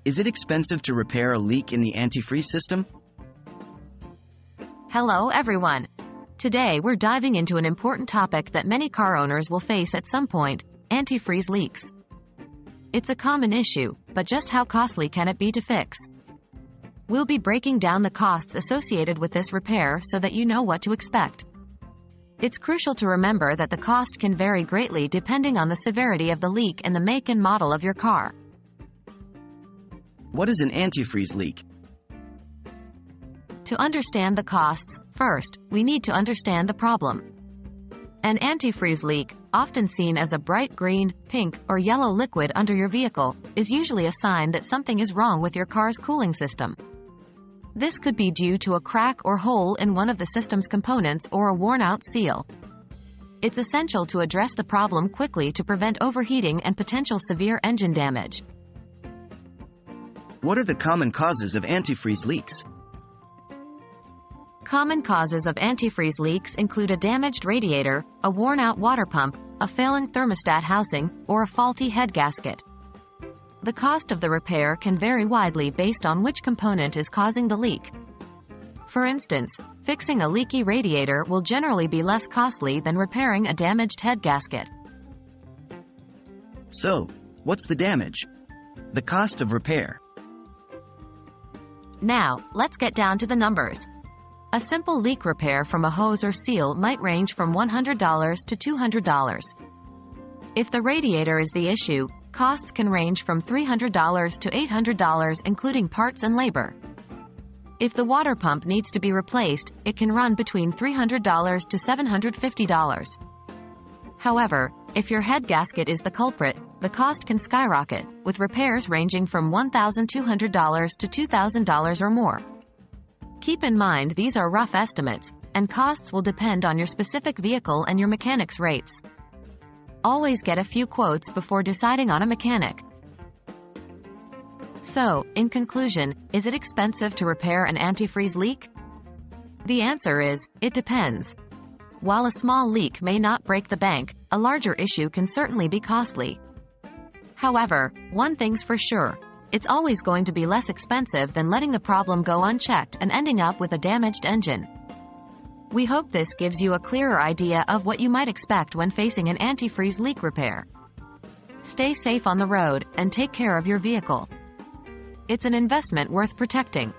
Is it expensive to repair a leak in the antifreeze system? Hello everyone. Today we're diving into an important topic that many car owners will face at some point: antifreeze leaks. It's a common issue, but just how costly can it be to fix? We'll be breaking down the costs associated with this repair so that you know what to expect. It's crucial to remember that the cost can vary greatly depending on the severity of the leak and the make and model of your car. What is an antifreeze leak? To understand the costs, first, we need to understand the problem. An antifreeze leak, often seen as a bright green, pink, or yellow liquid under your vehicle, is usually a sign that something is wrong with your car's cooling system. This could be due to a crack or hole in one of the system's components or a worn-out seal. It's essential to address the problem quickly to prevent overheating and potential severe engine damage. What are the common causes of antifreeze leaks? Common causes of antifreeze leaks include a damaged radiator, a worn-out water pump, a failing thermostat housing, or a faulty head gasket. The cost of the repair can vary widely based on which component is causing the leak. For instance, fixing a leaky radiator will generally be less costly than repairing a damaged head gasket. So, what's the damage? The cost of repair. Now, let's get down to the numbers. A simple leak repair from a hose or seal might range from $100 to $200. If the radiator is the issue, costs can range from $300 to $800, including parts and labor. If the water pump needs to be replaced, it can run between $300 to $750. However, if your head gasket is the culprit, the cost can skyrocket, with repairs ranging from $1,200 to $2,000 or more. Keep in mind these are rough estimates, and costs will depend on your specific vehicle and your mechanic's rates. Always get a few quotes before deciding on a mechanic. So, in conclusion, is it expensive to repair an antifreeze leak? The answer is, it depends. While a small leak may not break the bank, a larger issue can certainly be costly. However, one thing's for sure: it's always going to be less expensive than letting the problem go unchecked and ending up with a damaged engine. We hope this gives you a clearer idea of what you might expect when facing an antifreeze leak repair. Stay safe on the road, and take care of your vehicle. It's an investment worth protecting.